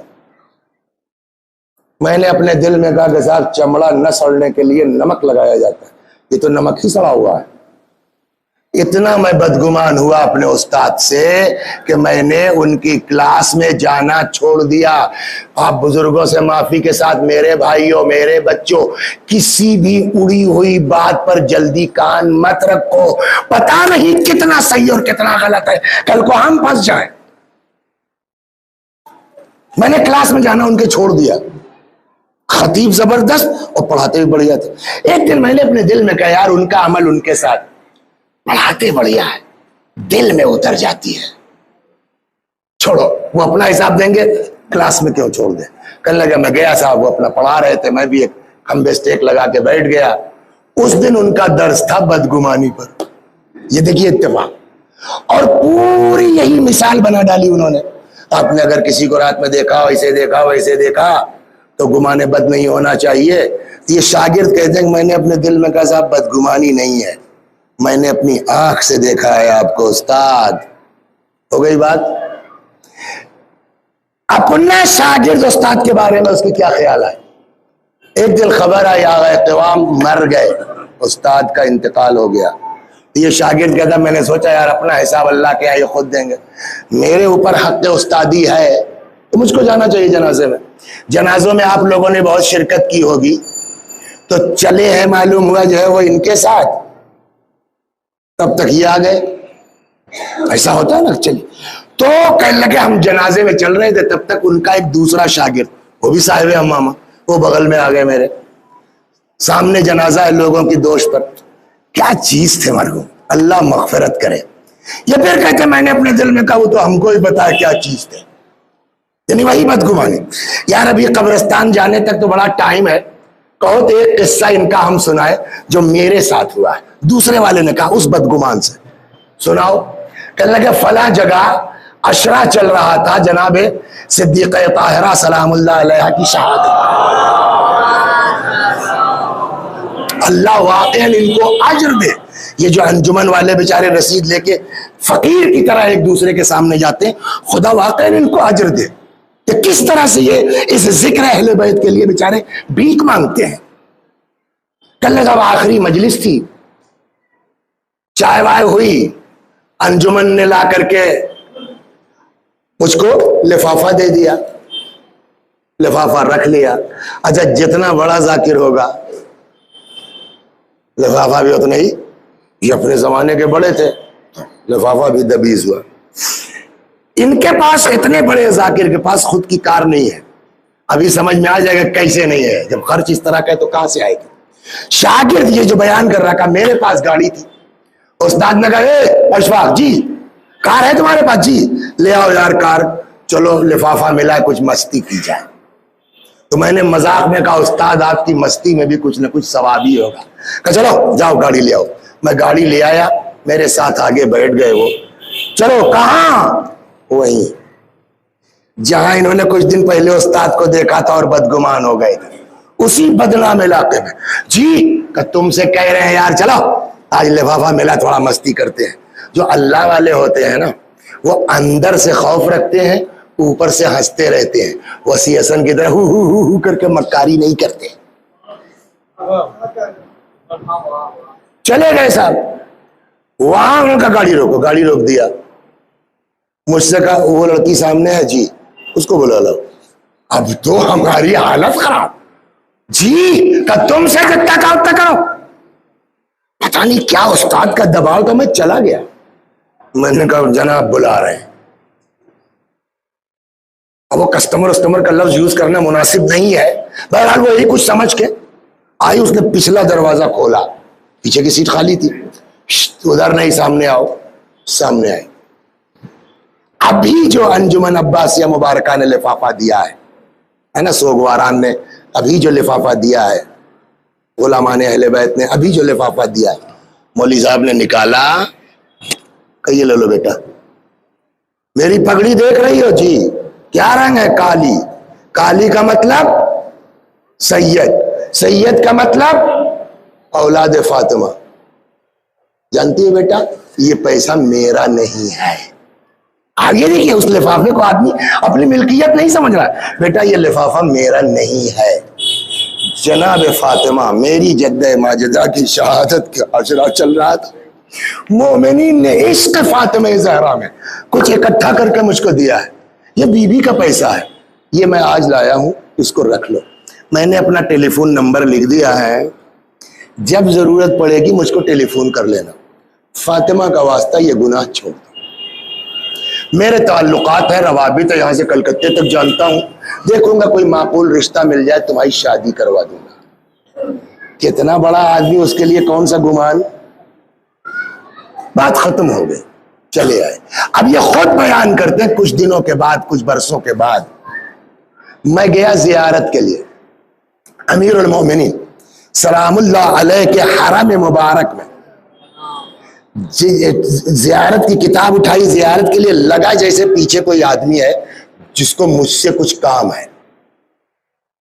Speaker 1: मैंने अपने दिल में कहा कि साहब, चमड़ा न सड़ने के लिए नमक लगाया जाता है, ये तो नमक ही सड़ा हुआ है। इतना मैं बदगुमान हुआ अपने उस्ताद से कि मैंने उनकी क्लास में जाना छोड़ दिया। आप बुजुर्गों से माफी के साथ, मेरे भाइयों, मेरे बच्चों, किसी भी उड़ी हुई बात पर जल्दी कान मत रखो, पता नहीं कितना सही और कितना गलत है, कल को हम फंस जाएं। मैंने क्लास में जाना उनके छोड़ दिया। खतीब जबरदस्त और पढ़ाते भी बढ़िया थे। एक दिन मैंने अपने दिल में कहा, यार उनका अमल उनके साथ, पढ़ाते बढ़िया है, दिल में उतर जाती है, छोड़ो, वो अपना हिसाब देंगे, क्लास में क्यों छोड़ दे। कहने लगा, मैं गया साहब, वो अपना पढ़ा रहे थे, मैं भी एक खंबे स्टेक लगा के बैठ गया। उस दिन उनका दर्स था बदगुमानी पर। ये देखिए इत्तेफाक, और पूरी यही मिसाल बना डाली उन्होंने। आपने अगर किसी को रात में देखा, वैसे देखा, वैसे देखा, तो गुमाने बद नहीं होना चाहिए। ये शागिर्द कहते हैं, मैंने अपने दिल में कहा साहब बदगुमानी नहीं है, मैंने अपनी आंख से देखा है आपको उस्ताद। हो गई बात। अपने शागिर्द उस्ताद के बारे में उसके क्या ख्याल आए। एक दिन खबर आई, आ गए क़िवाम मर गए, उस्ताद का इंतकाल हो गया। ये शागिर्द कहता, मैंने सोचा यार अपना हिसाब अल्लाह के यहाँ ये खुद देंगे, मेरे ऊपर हक़ उस्तादी है तो मुझको जाना चाहिए जनाजे में। जनाजों में आप लोगों ने बहुत शिरकत की होगी, तो चले हैं, मालूम हुआ जो है वो इनके साथ, तब तक ये आ गए। ऐसा होता है ना। चलिए, तो कहने लगे हम जनाजे में चल रहे थे, तब तक उनका एक दूसरा शागिर्द, वो भी साहिब अम्मामा, वो बगल में आ गए मेरे सामने। जनाजा है लोगों की दोष पर। क्या चीज थे मरहूम, अल्लाह मगफिरत करे। ये फिर कहते, मैंने अपने दिल में कहा, वो तो हमको ही पता है क्या चीज थे। यानी वही बदगुमानी। यार अभी कब्रिस्तान जाने तक तो बड़ा टाइम है, कहो तो एक किस्सा इनका हम सुनाए जो मेरे साथ हुआ है। दूसरे वाले ने कहा उस बदगुमान से, सुनाओ। कहने लगे फला जगह अशरा चल रहा था, जनाबे सिद्दीक़ा ताहिरा सलामुल्लाह अलैहा की शहादत। अल्लाह वाक़ईन इनको अजर दे। ये जो अंजुमन वाले बेचारे रसीद लेके फकीर की तरह एक दूसरे के सामने जाते हैं, खुदा वाक़ईन इनको अजर दे कि किस तरह से ये इस जिक्र अहले बैत के लिए बेचारे भीख मांगते हैं। कल जब आखिरी मजलिस थी, चाय वाय हुई, अंजुमन ने ला करके मुझको लिफाफा दे दिया, लिफाफा रख लिया। अच्छा, जितना बड़ा जाकिर होगा लिफाफा भी उतना ही, ये अपने जमाने के बड़े थे, लिफाफा भी दबीज हुआ। इनके पास, इतने बड़े जाकिर के पास खुद की कार नहीं है। अभी समझ में आ जाएगा कैसे नहीं है, जब खर्च इस तरह का है तो कहां से आएगी। शागिर्द ये जो बयान कर रहा था, मेरे पास गाड़ी थी, उस्ताद ने कहा अशफाक जी कार है तुम्हारे पास? जी। ले आओ यार कार, चलो लिफाफा मिला, कुछ मस्ती की जाए। तो मैंने मजाक में कहा उस्ताद आपकी मस्ती में भी कुछ न कुछ सवाब ही होगा। कहा चलो जाओ गाड़ी ले आओ। मैं गाड़ी ले आया, मेरे साथ आगे बैठ गए वो। चलो कहाँ? वहीं जहां इन्होंने कुछ दिन पहले उस्ताद को देखा था और बदगुमान हो गए थे, उसी बदनाम इलाके में। जी तुमसे कह रहे हैं यार चलो आज लिफाफा मिला, थोड़ा मस्ती करते हैं। जो अल्लाह वाले होते हैं ना, वो अंदर से खौफ रखते हैं, ऊपर से हंसते रहते हैं। वसी हसन की तरह हु करके मक्कारी नहीं करते। चले गए साहब, वहां उनका गाड़ी रोको, गाड़ी रोक दिया। मुझसे कहा वो लड़की सामने है जी, उसको बुला लो। अब तो हमारी हालत खराब। जी का तुमसे जितना काम तक करो। पता नहीं क्या उस्ताद का दबाव, तो मैं चला गया। मैंने कहा जनाब बुला रहे हैं। अब वो कस्टमर का लफ्ज यूज करना मुनासिब नहीं है। बहरहाल वो यही कुछ समझ के आई, उसने पिछला दरवाजा खोला, पीछे की सीट खाली थी। उधर नहीं, सामने आओ। सामने आए। अभी जो अंजुमन अब्बासिया मुबारका ने लिफाफा दिया है ना, सोगवारान ने अभी जो लिफाफा दिया है, गुलामान अहले बैत ने अभी जो लिफाफा दिया है, मौली साहब ने निकाला। कहिए ले लो बेटा। मेरी पगड़ी देख रही हो जी? क्या रंग है? काली। काली का मतलब सैयद, सैयद का मतलब औलाद फातिमा। जानती है बेटा, ये पैसा मेरा नहीं है। आगे देखिए, उस लिफाफे को आदमी अपनी मिल्कियत नहीं समझ रहा है। बेटा ये लिफाफा मेरा नहीं है, जनाब फातिमा मेरी जद्दे माजिदा की शहादत का अशरा चल रहा था। मोमिनीन ने इश्क फातिमा ज़हरा में कुछ इकट्ठा करके मुझको दिया है। ये बीबी का पैसा है, ये मैं आज लाया हूं, इसको रख लो। मैंने अपना टेलीफोन नंबर लिख दिया है, जब जरूरत पड़ेगी मुझको टेलीफोन कर लेना। फातिमा का वास्ता ये गुनाह छोड़ दो। मेरे ताल्लुकात है, रवाबित है, यहाँ से कलकत्ते तक जानता हूँ। देखूंगा कोई माकूल रिश्ता मिल जाए, तुम्हारी शादी करवा दूंगा। कितना बड़ा आदमी, उसके लिए कौन सा गुमान। बात खत्म हो गई, चले आए। अब ये खुद बयान करते हैं, कुछ दिनों के बाद, कुछ बरसों के बाद मैं गया जियारत के लिए अमीरुल मोमिनीन सलामुल्लाह अलैह के हरम मुबारक में। जियारत की किताब उठाई, जियारत के लिए लगा जैसे पीछे कोई आदमी है जिसको मुझसे कुछ काम है।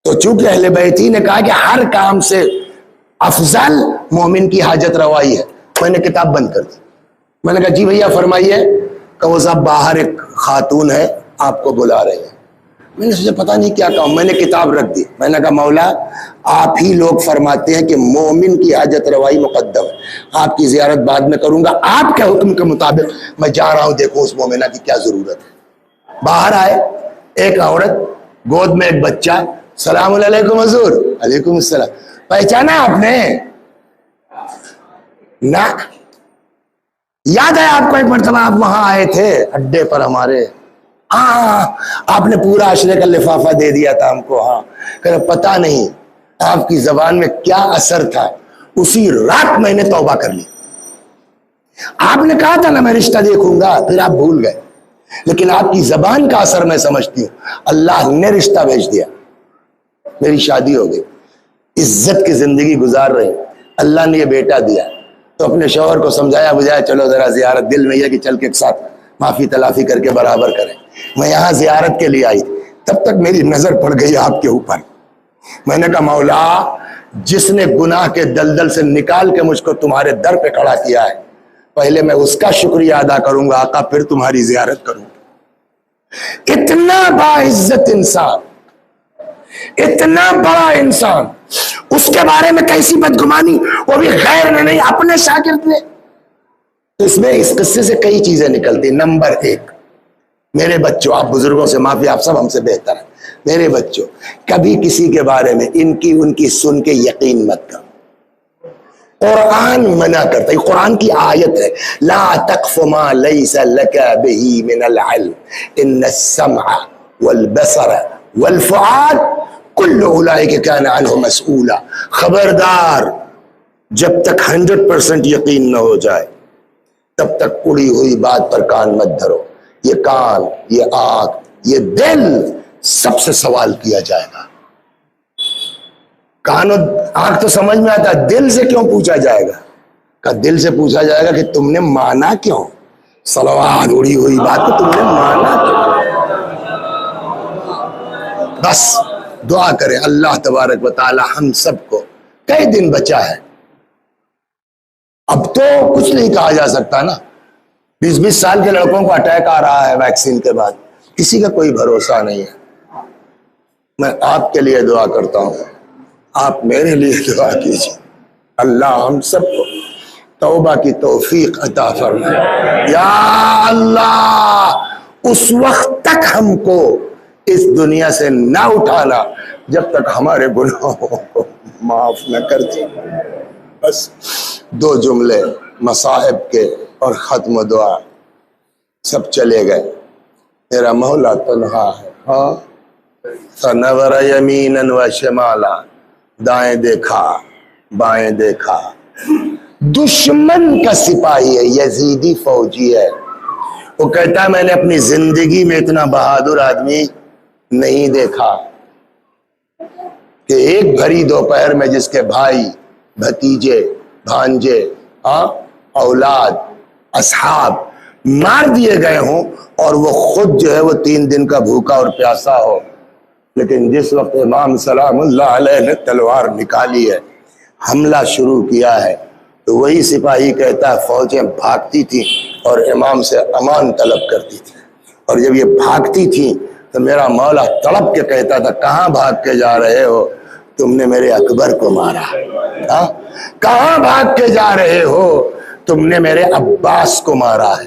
Speaker 1: तो चूंकि अहले बैती ने कहा कि हर काम से अफजल मोमिन की हाजत रवाई है, मैंने किताब बंद कर दी। मैंने कहा जी भैया फरमाइए। कि वो साहब बाहर एक खातून है, आपको बुला रहे हैं। मैंने सोचा पता नहीं क्या कहूं, मैंने किताब रख दी। मैंने कहा मौला आप ही लोग फरमाते हैं कि मोमिन की हाजत रवाई मुकद्दम है, आपकी जियारत बाद में करूंगा, आपके हुक्म के मुताबिक मैं जा रहा हूं, देखो उस मोमिना की क्या जरूरत है। बाहर आए, एक औरत, गोद में एक बच्चा। सलाम अलैकुम हुजूर। अलैकुम अस्सलाम। पहचाना आपने? ना, याद है आपको एक मरतबा आप वहां आए थे अड्डे पर हमारे। हाँ, आपने पूरा अशरे का लिफाफा दे दिया था हमको। हाँ, कर पता नहीं आपकी जबान में क्या असर था, उसी रात मैंने तौबा कर ली। आपने कहा था ना मैं रिश्ता देखूंगा, फिर आप भूल गए, लेकिन आपकी जबान का असर मैं समझती हूँ। अल्लाह ने रिश्ता भेज दिया, मेरी शादी हो गई, इज्जत की जिंदगी गुजार रही। अल्लाह ने ये बेटा दिया, तो अपने शौहर को समझाया बुझाया, चलो जरा जियारत, दिल में यह कि चल के एक साथ माफी तलाफी करके बराबर करें। मैं यहाँ जियारत के लिए आई, तब तक मेरी नजर पड़ गई आपके ऊपर। मैंने कहा मौला जिसने गुनाह के दलदल से निकाल के मुझको तुम्हारे दर पे खड़ा किया है, पहले मैं उसका शुक्रिया अदा करूंगा आका, फिर तुम्हारी जियारत करूंगा। इतना बाइज्जत इंसान, इतना बड़ा इंसान, उसके बारे में कैसी बदगुमानी, वो भी गैर ने नहीं अपने शागिर्द ने। तो इसमें इस किस्से से कई चीजें निकलती। नंबर एक, मेरे बच्चों, आप बुजुर्गों से माफी, आप सब हमसे बेहतर हैं, मेरे बच्चों, कभी किसी के बारे में इनकी उनकी सुन के यकीन मत करो। कुरान मना करता है, कुरान की आयत है, ला तक़फ़ु मा लैसा लका बिही मिनल इल्म इन्नस-समअ वल बसर वल फुआद कुल्लु उलाइका काना अन्हु मसऊला। खबरदार, जब तक 100% यकीन न हो जाए तब तक उड़ी हुई बात पर कान मत धरो। ये कान, ये आंख, ये दिल, सबसे सवाल किया जाएगा। कान और आंख तो समझ में आता, दिल से क्यों पूछा जाएगा? का दिल से पूछा जाएगा कि तुमने माना क्यों? सलवात, उड़ी हुई बात को तुमने माना क्यों? बस दुआ करें अल्लाह तबारक व तआला हम सबको कई दिन बचा है। अब तो कुछ नहीं कहा जा सकता ना, 20-20 साल के लड़कों को अटैक आ रहा है वैक्सीन के बाद, किसी का कोई भरोसा नहीं है। मैं आपके लिए दुआ करता हूं, आप मेरे लिए दुआ कीजिए, अल्लाह हम सबको तौबा की तौफीक अता फरमाए। या अल्लाह, उस वक्त तक हमको इस दुनिया से ना उठाना जब तक हमारे गुनाहों को माफ न कर दे। बस 2 जुमले मसाइब के और खत्म दुआ, सब चले गए। मेरा मौला तन्हा है। हाँ, सनवर यमीनन व शिमाला, दाएं देखा बाएं देखा। दुश्मन का सिपाही है, यजीदी फौजी है। वो कहता है मैंने अपनी जिंदगी में इतना बहादुर आदमी नहीं देखा कि एक भरी दोपहर में जिसके भाई, भतीजे, भांजे, औलाद, असहाब मार दिए गए हों और वो खुद जो है वो 3 दिन का भूखा और प्यासा हो। लेकिन जिस वक्त इमाम सलामुल्लाह अलैह ने तलवार निकाली है, हमला शुरू किया है, तो वही सिपाही कहता है फौजें भागती थी और इमाम से अमान तलब करती थी। और जब ये भागती थी तो मेरा मौला तड़प के कहता था कहाँ भाग के जा रहे हो? तुमने मेरे अकबर को मारा। कहाँ भाग के जा रहे हो? तुमने मेरे अब्बास को मारा है।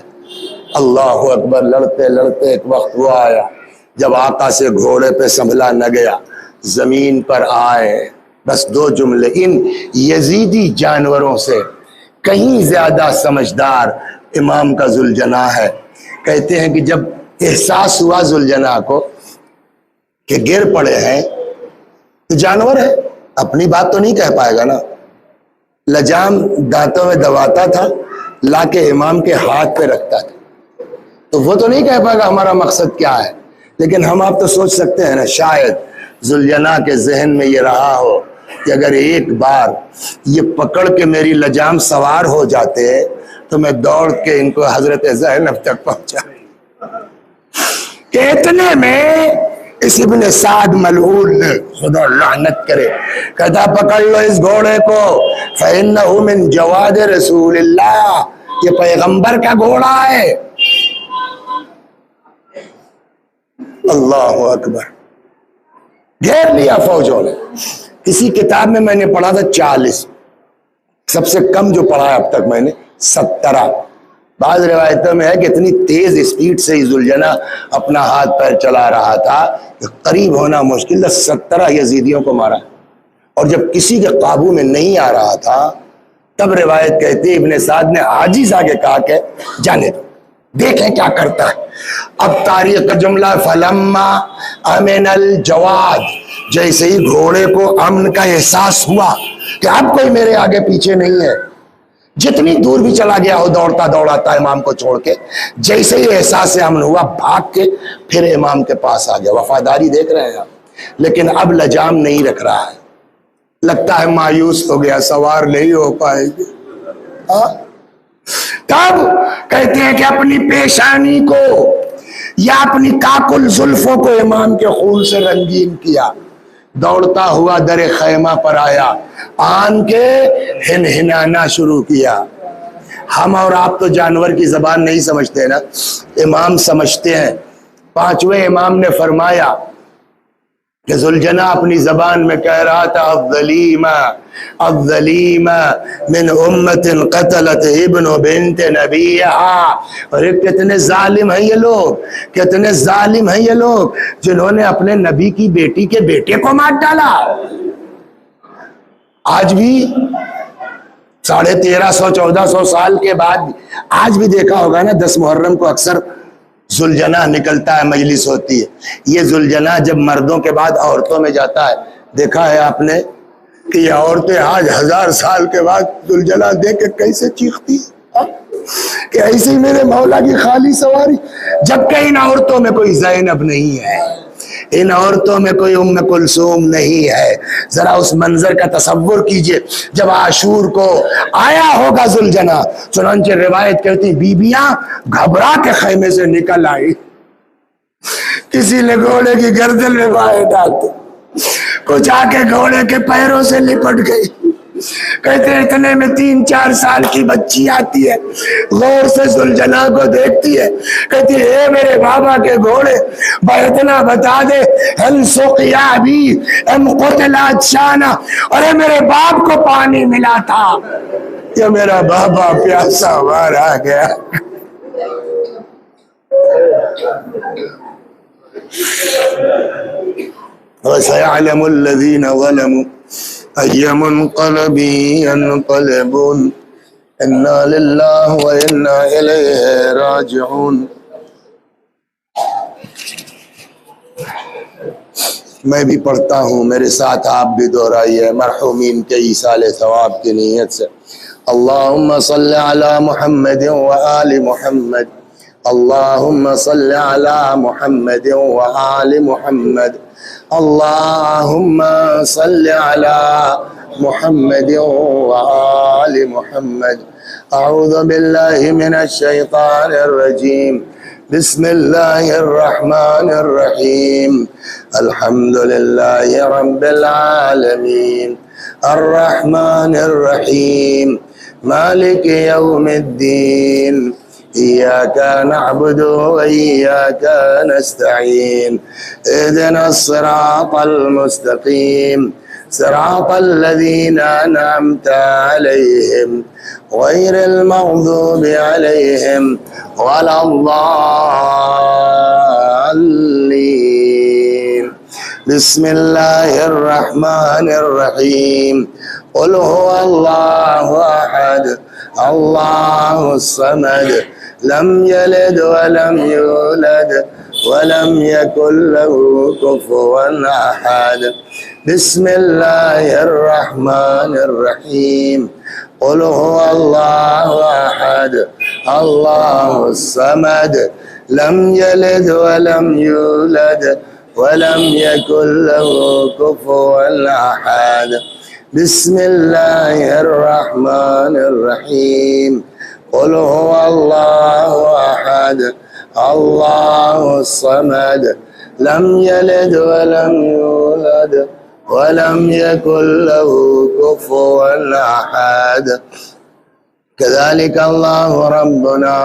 Speaker 1: अल्लाह अकबर। लड़ते लड़ते एक वक्त वो आया जब आका से घोड़े पे संभला न गया, जमीन पर आए। बस 2 जुमले, इन यजीदी जानवरों से कहीं ज्यादा समझदार इमाम का जुलजना है। कहते हैं कि जब एहसास हुआ जुलजना को कि गिर पड़े हैं, तो जानवर है, अपनी बात तो नहीं कह पाएगा ना। लजाम दांतों में दबाता था, लाके इमाम के हाथ पे रखता था, तो वो तो नहीं कह पाएगा हमारा मकसद क्या है। लेकिन हम आप तो सोच सकते हैं ना, शायद जुलजना के जहन में ये रहा हो कि अगर एक बार ये पकड़ के मेरी लजाम सवार हो जाते तो मैं दौड़ के इनको हजरत ज़ैनब तक पहुंचा। इतने में इस इब्ने साद मलऊन ने, खुदा लानत करे, कहता पकड़ लो इस घोड़े को, फ़इन्नहु मिन जवाद रसूलिल्लाह, ये पैगंबर का घोड़ा है। अल्लाह अकबर। घेर लिया फौजों ने। किसी किताब में मैंने पढ़ा था 40, सबसे कम जो पढ़ा है अब तक मैंने 17। बाद रिवायतों में है कि इतनी तेज स्पीड से जुलजना अपना हाथ पैर चला रहा था कि करीब होना मुश्किल था। 17 यजीदियों को मारा। और जब किसी के काबू में नहीं आ रहा था तब रिवायत कहती है इब्ने साद ने आजिज आगे कहा के जाने दो, देखें क्या करता है। अब तारीख का जुमला, फलम्मा अमिनल जवाद, जैसे ही घोड़े को अमन का एहसास हुआ कि अब कोई मेरे आगे पीछे नहीं है, जितनी दूर भी चला गया हो दौड़ता दौड़ाता इमाम को छोड़ के, जैसे ही एहसास से अमन हुआ भाग के फिर इमाम के पास आ गया। वफादारी देख रहे हैं आप। लेकिन अब लजाम नहीं रख रहा है, लगता है मायूस हो गया, सवार नहीं हो पाएगी। तब कहते हैं कि अपनी पेशानी को या अपनी काकुल जुल्फों को इमाम के खून से रंगीन किया, दौड़ता हुआ दरे खैमा पर आया, आन के हिनहिनाना शुरू किया। हम और आप तो जानवर की जबान नहीं समझते ना, इमाम समझते हैं। 5वें इमाम ने फरमाया कि जुलजना अपनी जबान में कह रहा था अज़लीमा मिन उम्मतिन क़तलत इब्न बिन्त नबिय्हा। और कितने जालिम हैं ये लोग, कितने जालिम हैं ये लोग जिन्होंने अपने नबी की बेटी के बेटे को मार डाला। आज भी 1350-1400 साल के बाद आज भी देखा होगा ना, 10 मुहर्रम को अक्सर जुलजना निकलता है, मजलिस होती है। ये जुलजना जब मर्दों के बाद औरतों में जाता है, देखा है आपने कि ये औरतें आज 1000 साल के बाद जुलजना देख के कैसे चीखती है कि ऐसे ही मेरे मौला की खाली सवारी। जबकि इन औरतों में कोई ज़ैनब नहीं है, इन औरतों में कोई उम्म कुलसूम नहीं है। जरा उस मंजर का तसव्वुर कीजिए जब आशूर को आया होगा जुलजना। चुनांचे रिवायत कहती बीबियां घबरा के खैमे से निकल आई, किसी ने घोड़े की गर्दन में बाहें डाल दी, कुछ आके घोड़े के पैरों से लिपट गई। कहते इतने में 3-4 साल की बच्ची आती है, गौर से जुलजना को देखती है, कहती है मेरे बाबा के घोड़े इतना बता दे, हल सुक़िया भी एम क़ुतिला शाना, अरे मेरे बाप को पानी मिला था या मेरा बाबा प्यासा मारा गया। वसयअलमुल लज़ीना ज़लमू अय्य मुनक़लबि यनक़लिबून इन्ना लिल्लाहि व इन्ना इलैहि राजिऊन। मैं भी पढ़ता हूँ, मेरे साथ आप भी दोहराइए मरहूमीन के ईसाले सवाब की नीयत से। अल्लाहुम्मा सल्लि अला मुहम्मद व आलि मुहम्मद, अल्लाहुम्मा सल्लि अला मुहम्मद व आलि मुहम्मद, अल्लाहुम्मा सल्लि अला मुहम्मद व आलि मुहम्मद। अऊज़ु बिल्लाहि मिनश शैतानिर रजीम, बिस्मिल्लाहिर रहमानिर रहीम। अल्हम्दुलिल्लाहि रब्बिल आलमीन, अर्रहमानिर रहीम, मालिकि यौमिद्दीन, इय्याका नअबुदु व इय्याका नस्तईन, इहदिनस सिरातल मुस्तकीम, सिरातल लज़ीना अनअमता अलैहिम गैरिल मग़दूबि अलैहिम वलद्दाल्लीन। बिस्मिल्लाहिर रहमानिर रहीम। क़ुल हुवल्लाहु अहद, अल्लाहुस समद, लम यलिद व लम यूलद व लम यकुल लहू कुफुवन अहद। बिस्मिल्लाहिर रहमानिर रहीम। क़ुल हुवल्लाहु अहद, अल्लाहुस समद, लम यलिद व लम यूलद व लम यकुल लहू कुफुवन अहद। बिस्मिल्लाहिर रहमानिर रहीम। क़ुल हुवल्लाहु अहद, अल्लाहुस समद, लम यलिद व लम यूलद व लम यकुल लहू कुफुवन अहद। कज़ालिक अल्लाहु रब्बुना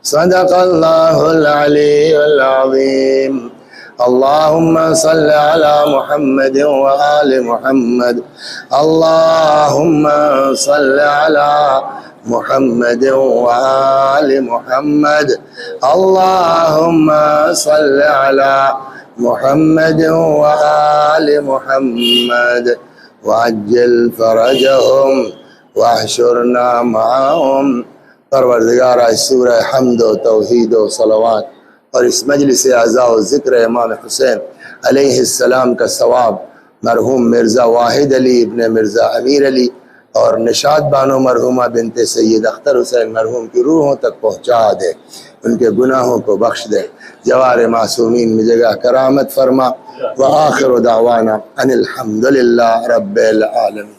Speaker 1: सदक़ल्लाहुल अलीयुल अज़ीम। अल्लाहुम्मा सल्लि अला मुहम्मद व आलि मुहम्मद, अल्लाहुम्मा सल्लि अला मुहम्मद व आलि मुहम्मद, अल्लाहुम्मा सल्लि अला मुहम्मद व आलि मुहम्मद, वअज्जिल फरजहुम वहशुरना मअहुम। परवरदिगार सूरह हम्द व तौहीद व सलवात और इस मजलिस आज़ा व ज़िक्र इमाम हुसैन अलैहिस्सलाम का सवाब मरहूम मिर्ज़ा वाहिद अली इब्न मिर्ज़ा अमीर अली और निशात बानो मरहूमा बिनते सैयद अख्तर हुसैन मरहूम की रूहों तक पहुँचा दे, उनके गुनाहों को बख्श दे, जवार मासूमीन में जगह करामत फरमा। व आखिर दावाना अनिल हम्दुलिल्लाह रब्बिल आलमीन।